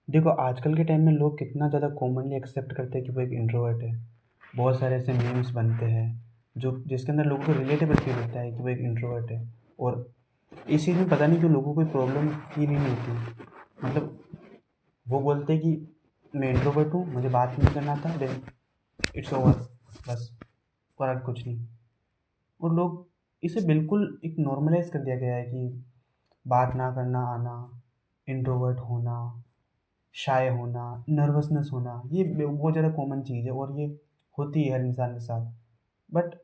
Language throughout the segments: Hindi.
देखो, आजकल के टाइम में लोग कितना ज़्यादा कॉमनली एक्सेप्ट करते हैं कि वो एक इंट्रोवर्ट है। बहुत सारे ऐसे मीम्स बनते हैं जो जिसके अंदर लोगों को रिलेटेबल फील होता है कि वो एक इंट्रोवर्ट है। और इस चीज़ में पता नहीं क्यों लोगों को कोई प्रॉब्लम फील ही नहीं होती। मतलब वो बोलते हैं कि मैं इंट्रोवर्ट हूँ, मुझे बात नहीं करना था, देन इट्स ओवर, बस, और आगे कुछ नहीं। और लोग इसे बिल्कुल एक नॉर्मलाइज कर दिया गया है कि बात ना करना आना, इंट्रोवर्ट होना, शाय होना, नर्वसनेस होना, ये बहुत ज़्यादा कॉमन चीज़ है और ये होती है हर इंसान के साथ। But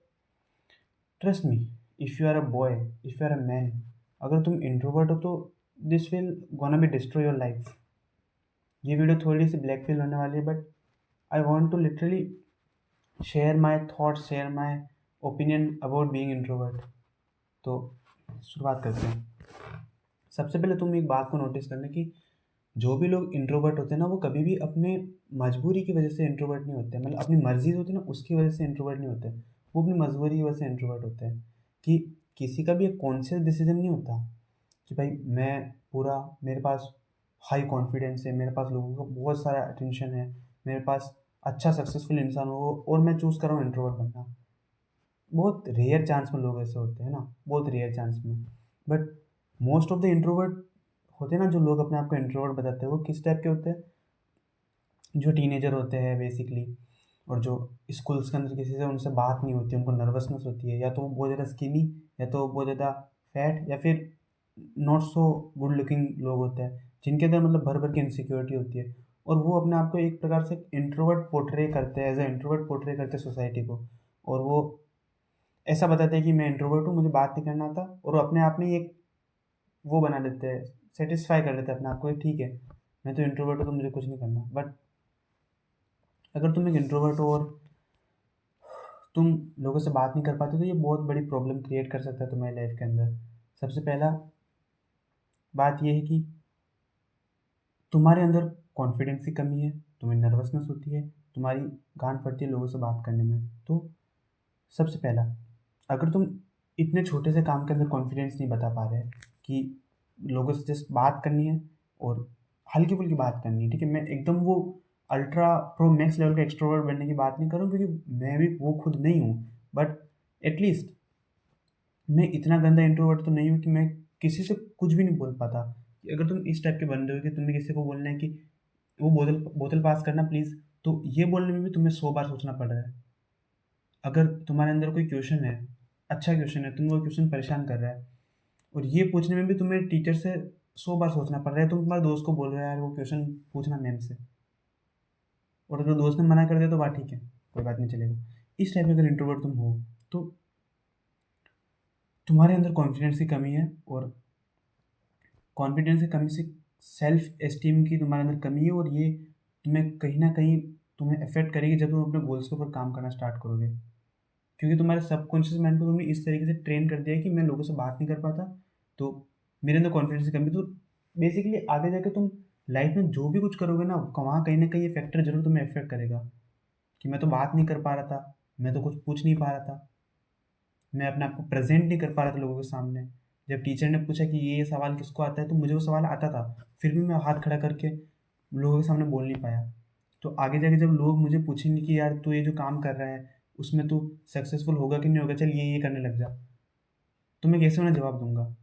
trust me, if you are a boy, if you are a man, अगर तुम इंट्रोवर्ट हो तो this will gonna be destroy your life. ये वीडियो थोड़ी सी ब्लैक फील होने वाली है, but I want to literally share my thoughts, share my opinion about being introvert. तो शुरुआत करते हैं। सबसे पहले तुम एक बात को नोटिस करना कि जो भी लोग इंट्रोवर्ट होते हैं ना, वो कभी भी अपने मजबूरी की वजह से इंट्रोवर्ट नहीं होते। मतलब अपनी मर्जी होती है ना, उसकी वजह से इंट्रोवर्ट नहीं होते। वो अपनी मजबूरी की वजह से इंट्रोवर्ट होते हैं। कि किसी का भी एक कॉन्शियस डिसीजन नहीं होता कि भाई मैं पूरा, मेरे पास हाई कॉन्फिडेंस है, मेरे पास लोगों का बहुत सारा अटेंशन है, मेरे पास अच्छा सक्सेसफुल इंसान हो और मैं चूज़ कर रहा हूँ इंट्रोवर्ट बनना। बहुत रेयर चांस में लोग ऐसे होते हैं ना, बहुत रेयर चांस में। But most of the introvert होते हैं ना, जो लोग अपने आप को इंट्रोवर्ट बताते हैं, वो किस टाइप के होते हैं? जो टीनेजर होते हैं बेसिकली, और जो स्कूल्स के अंदर किसी से उनसे बात नहीं होती, उनको नर्वसनेस होती है, या तो वो बहुत ज़्यादा स्किनी, या तो वो बहुत ज़्यादा फैट, या फिर नॉट सो गुड लुकिंग लोग होते हैं, जिनके अंदर मतलब भर भर की इनसिक्योरिटी होती है। और वो अपने आप को एक प्रकार से इंट्रोवर्ट पोर्ट्रे करते हैं, एज ए इंट्रोवर्ट पोर्ट्रे करते हैं सोसाइटी को। और वो ऐसा बताते हैं कि मैं इंट्रोवर्ट हूँ, मुझे बात नहीं करना था, और वो अपने आप में ही एक वो बना लेते हैं, सेटिस्फाई कर लेते हैं अपने आप को, ठीक है मैं तो इंट्रोवर्ट हूँ तो मुझे कुछ नहीं करना। बट अगर तुम एक इंट्रोवर्ट हो और तुम लोगों से बात नहीं कर पाते, तो ये बहुत बड़ी प्रॉब्लम क्रिएट कर सकता है तुम्हारी लाइफ के अंदर। सबसे पहला बात ये है कि तुम्हारे अंदर कॉन्फिडेंस की कमी है, तुम्हें नर्वसनेस होती है, तुम्हारी गांड पड़ती है लोगों से बात करने में। तो सबसे पहला, अगर तुम इतने छोटे से काम के अंदर कॉन्फिडेंस नहीं बता पा रहे कि लोगों से जस्ट बात करनी है और हल्की फुल्की बात करनी है, ठीक है, मैं एकदम वो अल्ट्रा प्रो मैक्स लेवल का एक्सट्रोवर्ट बनने की बात नहीं कर रहा हूँ, क्योंकि मैं भी वो खुद नहीं हूँ। बट एटलीस्ट मैं इतना गंदा इंट्रोवर्ट तो नहीं हूँ कि मैं किसी से कुछ भी नहीं बोल पाता। कि अगर तुम इस टाइप के बंदे हो कि तुम्हें किसी को बोलना है कि वो बोतल बोतल पास करना प्लीज़, तो ये बोलने में भी तुम्हें 100 बार सोचना पड़ रहा है। अगर तुम्हारे अंदर कोई क्वेश्चन है, अच्छा क्वेश्चन है, तुम्हें वो क्वेश्चन परेशान कर रहा है, और ये पूछने में भी तुम्हें टीचर से 100 बार सोचना पड़ रहा है, तुम तुम्हारे दोस्त को बोल रहे हो यार वो क्वेश्चन पूछना मैम से, और अगर दोस्त ने मना कर दिया तो बात ठीक है, कोई बात नहीं, चलेगा। इस टाइप में अगर इंट्रोवर्ट तुम हो, तो तुम्हारे अंदर कॉन्फिडेंस की कमी है, और कॉन्फिडेंस की कमी से सेल्फ एस्टीम की तुम्हारे अंदर कमी है, और ये तुम्हें कहीं ना कहीं तुम्हें अफेक्ट करेगी जब तुम अपने गोल्स के ऊपर काम करना स्टार्ट करोगे। क्योंकि तुम्हारे सबकॉन्शियस माइंड को तुमने इस तरीके से ट्रेन कर दिया है कि मैं लोगों से बात नहीं कर पाता, तो मेरे अंदर कॉन्फिडेंस की कमी। तो बेसिकली आगे जाके तुम लाइफ में जो भी कुछ करोगे ना कहीं ये फैक्टर जरूर तुम्हें अफेक्ट करेगा। कि मैं तो बात नहीं कर पा रहा था, मैं तो कुछ पूछ नहीं पा रहा था, मैं अपने आप को प्रेजेंट नहीं कर पा रहा था लोगों के सामने। जब टीचर ने पूछा कि ये सवाल किसको आता है, तो मुझे वो सवाल आता था, फिर भी मैं हाथ खड़ा करके लोगों के सामने बोल नहीं पाया। तो आगे जाके जब लोग मुझे पूछेंगे कि यार तू ये जो काम कर रहा है उसमें तू सक्सेसफुल होगा कि नहीं होगा, चल ये करने लग जा, तो मैं कैसे उन्हें जवाब दूंगा?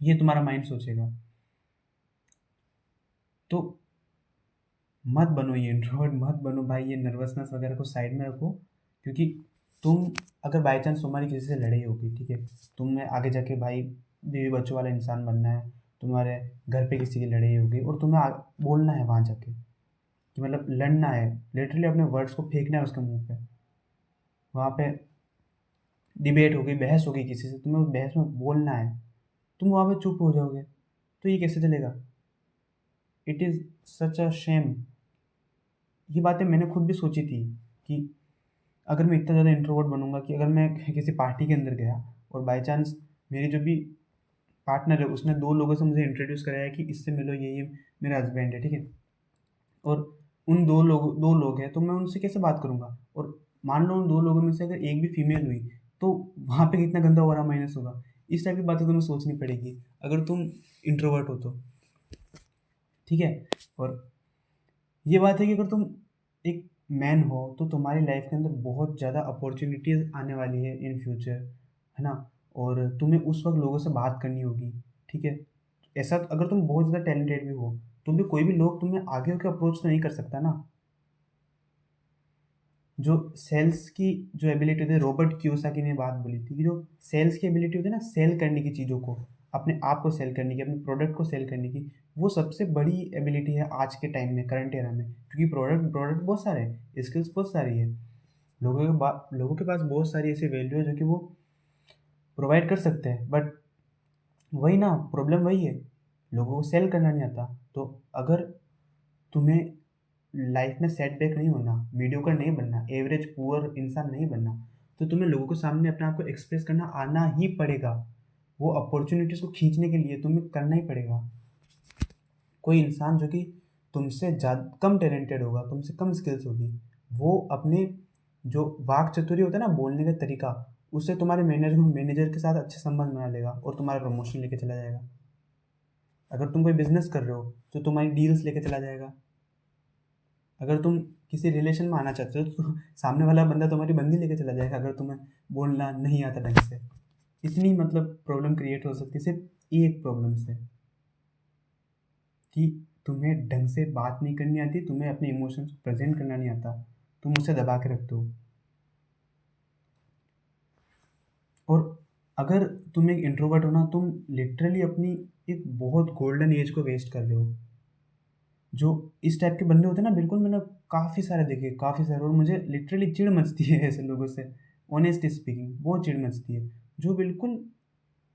ये तुम्हारा माइंड सोचेगा। तो मत बनो ये इंट्रोवर्ट, मत बनो भाई, ये नर्वसनेस वगैरह को साइड में रखो। क्योंकि तुम, अगर बाई चांस तुम्हारी किसी से लड़ाई होगी, ठीक है, तुम्हें आगे जाके भाई बीवी बच्चों वाला इंसान बनना है, तुम्हारे घर पे किसी की लड़ाई होगी और तुम्हें बोलना है वहाँ जाके, कि मतलब लड़ना है, लिटरली अपने वर्ड्स को फेंकना है उसके मुंह पे। वहाँ पे डिबेट होगी, बहस होगी किसी से, तुम्हें उस बहस में बोलना है, तुम वहाँ पे चुप हो जाओगे, तो ये कैसे चलेगा? It is such a shame. ये बातें मैंने खुद भी सोची थी कि अगर मैं इतना ज़्यादा इंट्रोवर्ट बनूंगा कि अगर मैं किसी पार्टी के अंदर गया और बाय चांस मेरी जो भी पार्टनर है उसने दो लोगों से मुझे इंट्रोड्यूस कराया कि इससे मिलो, ये मेरा हस्बैंड है, ठीक है, और उन दो लोग हैं, तो मैं उनसे कैसे बात करूंगा? और मान लो उन दो लोगों में से अगर एक भी फीमेल हुई, तो वहाँ पे कितना गंदा हो रहा माइनस होगा। इस टाइप की बातें तुम्हें सोचनी पड़ेगी अगर तुम इंट्रोवर्ट हो तो। ठीक है। और ये बात है कि अगर तुम एक मैन हो तो तुम्हारी लाइफ के अंदर बहुत ज़्यादा अपॉर्चुनिटीज़ आने वाली है इन फ्यूचर, है ना। और तुम्हें उस वक्त लोगों से बात करनी होगी, ठीक है। ऐसा अगर तुम बहुत ज़्यादा टैलेंटेड भी हो तो भी कोई भी लोग तुम्हें आगे होकर अप्रोच तो नहीं कर सकता ना। जो सेल्स की जो एबिलिटी होती है, रॉबर्ट कियोसाकी ने बात बोली थी कि जो सेल्स की एबिलिटी होती है ना, सेल करने की चीज़ों को, अपने आप को सेल करने की, अपने प्रोडक्ट को सेल करने की, वो सबसे बड़ी एबिलिटी है आज के टाइम में, करंट एरा में। क्योंकि प्रोडक्ट प्रोडक्ट बहुत सारे हैं, स्किल्स बहुत सारी है, लोगों के पास बहुत सारी ऐसी वैल्यू है जो कि वो प्रोवाइड कर सकते हैं। बट वही ना, प्रॉब्लम वही है, लोगों को सेल करना नहीं आता। तो अगर तुम्हें लाइफ में सेटबैक नहीं होना, मीडियोकर नहीं बनना, एवरेज पुअर इंसान नहीं बनना, तो तुम्हें लोगों के सामने अपने आप को एक्सप्रेस करना आना ही पड़ेगा। वो अपॉर्चुनिटीज़ को खींचने के लिए तुम्हें करना ही पड़ेगा। कोई इंसान जो कि तुमसे ज़्यादा कम टैलेंटेड होगा, तुमसे कम स्किल्स होगी, वो अपने जो वाक चतुर्य होता है ना, बोलने का तरीका, उससे तुम्हारे मैनेजर के साथ अच्छे संबंध बना लेगा और तुम्हारा प्रमोशन लेके चला जाएगा। अगर तुम कोई बिजनेस कर रहे हो तो तुम्हारी डील्स लेके चला जाएगा। अगर तुम किसी रिलेशन में आना चाहते हो तो सामने वाला बंदा तुम्हारी बंदी लेके चला जाएगा, अगर तुम्हें बोलना नहीं आता ढंग से। इतनी मतलब प्रॉब्लम क्रिएट हो सकती है सिर्फ एक प्रॉब्लम से, कि तुम्हें ढंग से बात नहीं करनी आती, तुम्हें अपने इमोशंस को प्रेजेंट करना नहीं आता, तुम उसे दबा के रखते हो। और अगर तुम एक इंट्रोवर्ट हो ना, तुम लिटरली अपनी एक बहुत गोल्डन एज को वेस्ट कर रहे हो। जो इस टाइप के बंदे होते हैं ना, बिल्कुल मैंने काफ़ी सारे देखे, काफ़ी सारे, और मुझे लिटरली चिढ़ मचती है ऐसे लोगों से। ऑनेस्टली स्पीकिंग बहुत चिढ़ मचती है, जो बिल्कुल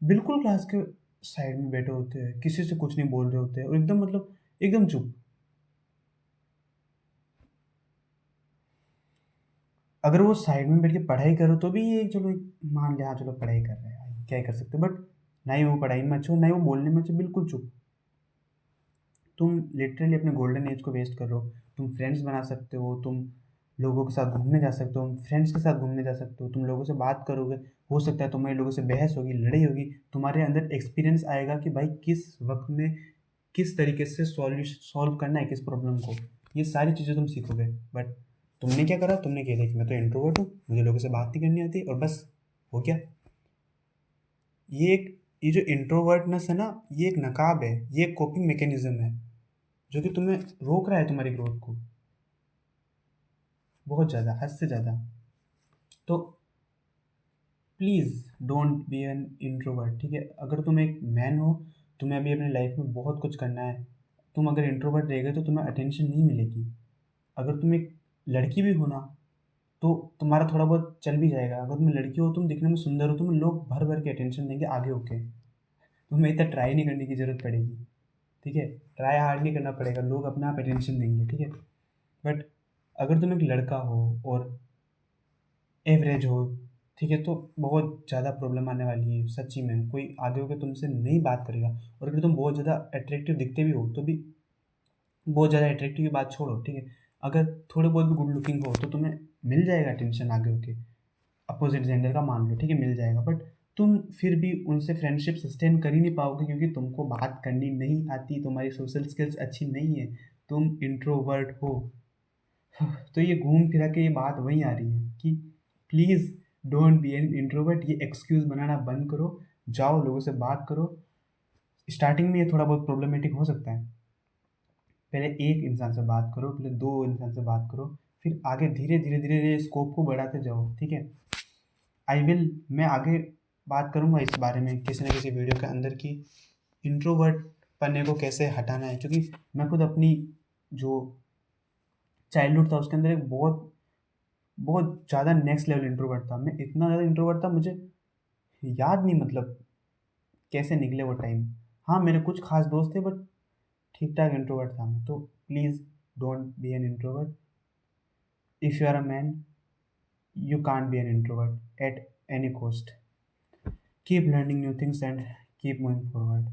बिल्कुल क्लास के साइड में बैठे होते हैं, किसी से कुछ नहीं बोल रहे होते हैं और एकदम मतलब एकदम चुप। अगर वो साइड में बैठ के पढ़ाई करो तो भी ये चलो मान लिया, हाँ चलो पढ़ाई कर रहे हैं, क्या ही कर सकते, बट ना ही वो पढ़ाई में अच्छे हो, ना ही वो बोलने में अच्छे, बिल्कुल चुप। तुम लिटरली अपने गोल्डन एज को वेस्ट कर रहे हो। तुम फ्रेंड्स बना सकते हो, तुम लोगों के साथ घूमने जा सकते हो, फ्रेंड्स के साथ घूमने जा सकते हो, तुम लोगों से बात करोगे, हो सकता है तुम्हारे लोगों से बहस होगी, लड़ाई होगी, तुम्हारे अंदर एक्सपीरियंस आएगा कि भाई किस वक्त में किस तरीके से सॉल्व करना है किस प्रॉब्लम को। ये सारी चीज़ें तुम सीखोगे। बट तुमने क्या करा, तुमने कह दिया कि मैं तो इंट्रोवर्ट हूँ, मुझे लोगों से बात नहीं करनी आती, और बस हो गया। ये जो इंट्रोवर्टनेस है ना, ये एक नकाब है, ये एक कोपिंग मैकेनिज्म है जो कि तुम्हें रोक रहा है तुम्हारी ग्रोथ को बहुत ज़्यादा, हद से ज़्यादा। तो please don't be an introvert, ठीक है। अगर तुम एक मैन हो, तुम्हें अभी अपनी लाइफ में बहुत कुछ करना है, तुम अगर इंट्रोवर्ट रहेगे तो तुम्हें अटेंशन नहीं मिलेगी। अगर तुम एक लड़की भी हो ना, तो तुम्हारा थोड़ा बहुत चल भी जाएगा। अगर तुम लड़की हो, तुम दिखने में सुंदर हो, तुम्हें लोग भर भर के अटेंशन देंगे आगे होके, तुम्हें इतना ट्राई नहीं करने की ज़रूरत पड़ेगी, ठीक है। ट्राई हार्ड नहीं करना पड़ेगा, लोग अपने आप अटेंशन देंगे, ठीक है। बट अगर तुम एक लड़का हो और एवरेज हो, ठीक है, तो बहुत ज़्यादा प्रॉब्लम आने वाली है सच्ची में। कोई आगे होकर तुमसे नहीं बात करेगा। और अगर तुम बहुत ज़्यादा अट्रैक्टिव दिखते भी हो तो भी, बहुत ज़्यादा अट्रैक्टिव की बात छोड़ो, ठीक है, अगर थोड़े बहुत भी गुड लुकिंग हो तो तुम्हें मिल जाएगा टेंशन आगे होके, अपोजिट जेंडर का मान लो, ठीक है, मिल जाएगा। बट तुम फिर भी उनसे फ्रेंडशिप सस्टेन कर ही नहीं पाओगे, क्योंकि तुमको बात करनी नहीं आती, तुम्हारी सोशल स्किल्स अच्छी नहीं है, तुम इंट्रोवर्ट हो। तो ये घूम फिरा के ये बात वहीं आ रही है कि please don't be an introvert. ये एक्सक्यूज़ बनाना बंद करो, जाओ लोगों से बात करो। स्टार्टिंग में ये थोड़ा बहुत प्रॉब्लमेटिक हो सकता है, पहले एक इंसान से बात करो, पहले दो इंसान से बात करो, फिर आगे धीरे धीरे धीरे धीरे स्कोप को बढ़ाते जाओ, ठीक है। मैं आगे बात करूँगा इस बारे में किसी न किसी वीडियो के अंदर की इंट्रोवर्ट पन्ने को कैसे हटाना है, क्योंकि मैं खुद अपनी जो चाइल्डहुड था उसके अंदर एक बहुत बहुत ज़्यादा नेक्स्ट लेवल इंट्रोवर्ट था। मैं इतना ज़्यादा इंट्रोवर्ट था, मुझे याद नहीं मतलब कैसे निकले वो टाइम। हाँ, मेरे कुछ खास दोस्त थे, बट ठीक ठाक इंट्रोवर्ट था मैं। तो please don't be an introvert. If you are a man, you can't be an introvert at any cost. Keep learning new things and keep moving forward.